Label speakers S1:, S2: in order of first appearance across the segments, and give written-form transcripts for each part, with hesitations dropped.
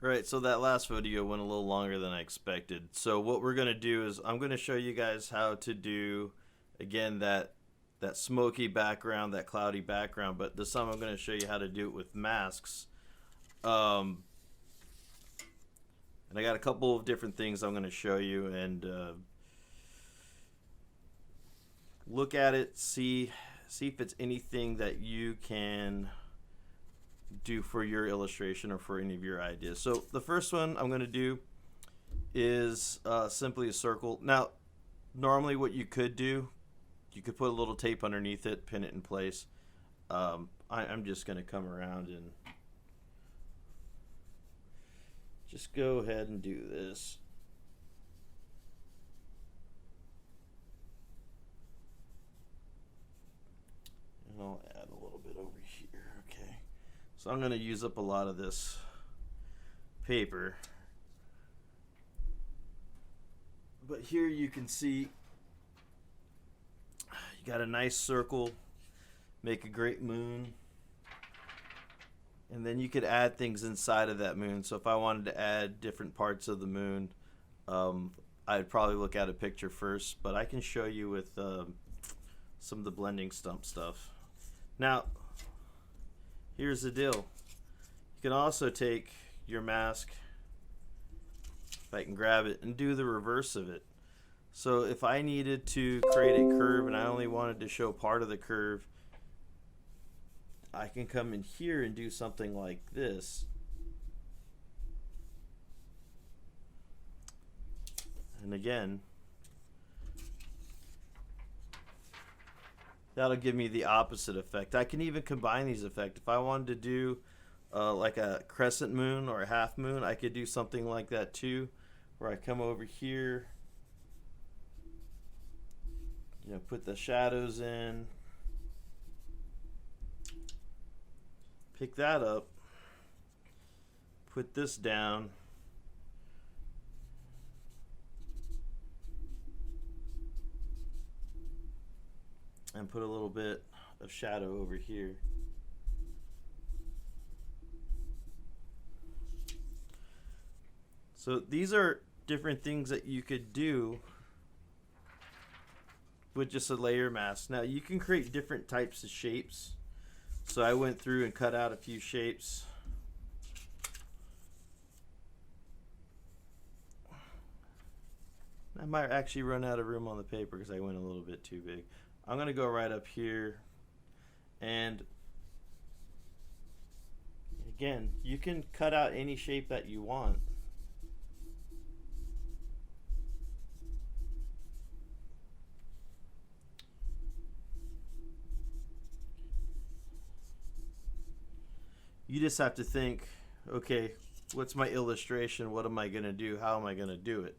S1: Right, so that last video went a little longer than I expected. So what we're gonna do is I'm gonna show you guys how to do, again, that smoky background, that cloudy background. But this time I'm gonna show you how to do it with masks. Um, and I got a couple of different things I'm gonna show you, and look at it, see if it's anything that you can do for your illustration or for any of your ideas. So the first one I'm going to do is simply a circle. Now, normally what you could do, you could put a little tape underneath it, pin it in place. I'm just going to come around and just go ahead and do this. And I'll add a little bit over here. Okay. So I'm going to use up a lot of this paper. But here you can see you got a nice circle, make a great moon. And then you could add things inside of that moon. So if I wanted to add different parts of the moon, I'd probably look at a picture first. But I can show you with some of the blending stump stuff. Now, here's the deal. You can also take your mask, if I can grab it, and do the reverse of it. So if I needed to create a curve and I only wanted to show part of the curve, I can come in here and do something like this. And again, that'll give me the opposite effect. I can even combine these effects. If I wanted to do like a crescent moon or a half moon, I could do something like that too, where I come over here, you know, put the shadows in, pick that up, put this down, and put a little bit of shadow over here. So these are different things that you could do with just a layer mask. Now you can create different types of shapes. So I went through and cut out a few shapes. I might actually run out of room on the paper because I went a little bit too big. I'm going to go right up here, and again, you can cut out any shape that you want. You just have to think, okay, what's my illustration? What am I going to do? How am I going to do it?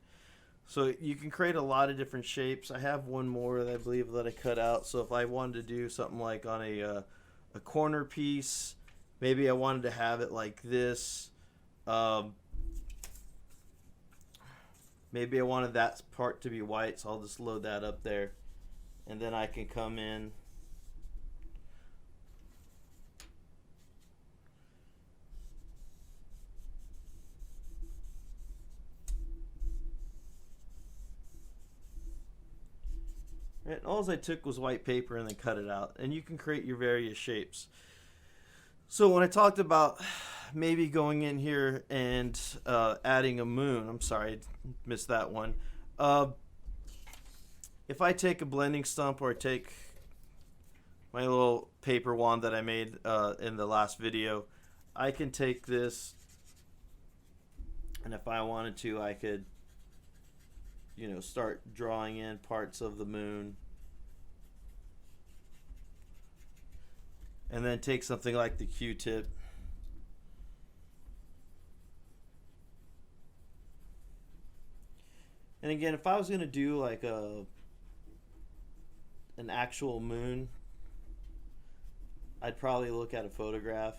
S1: So you can create a lot of different shapes. I have one more that I believe that I cut out. So if I wanted to do something like on a corner piece, maybe I wanted to have it like this. Maybe I wanted that part to be white, so I'll just load that up there. And then I can come in. And all I took was white paper and then cut it out. And you can create your various shapes. So when I talked about maybe going in here and adding a moon, I'm sorry, I missed that one. If I take a blending stump, or I take my little paper wand that I made in the last video, I can take this, and if I wanted to, I could, you know, start drawing in parts of the moon. And then take something like the Q-tip. And again, if I was going to do like an actual moon, I'd probably look at a photograph.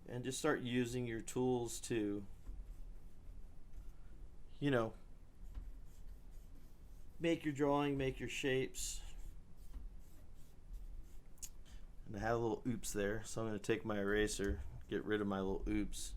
S1: And just start using your tools to, you know, make your drawing, make your shapes. And I had a little oops there, so I'm going to take my eraser, get rid of my little oops.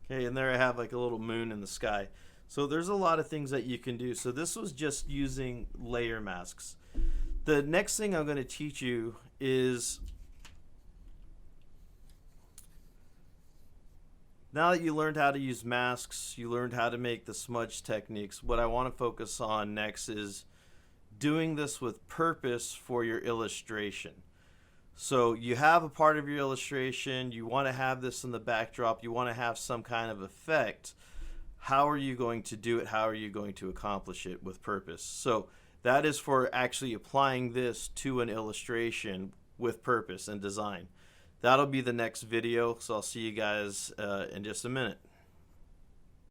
S1: Okay, and there I have like a little moon in the sky. So there's a lot of things that you can do. So this was just using layer masks. The next thing I'm going to teach you is, now that you learned how to use masks, you learned how to make the smudge techniques, what I want to focus on next is doing this with purpose for your illustration. So you have a part of your illustration, you want to have this in the backdrop, you want to have some kind of effect. How are you going to do it? How are you going to accomplish it with purpose? So that is for actually applying this to an illustration with purpose and design. That'll be the next video, so I'll see you guys in just a minute.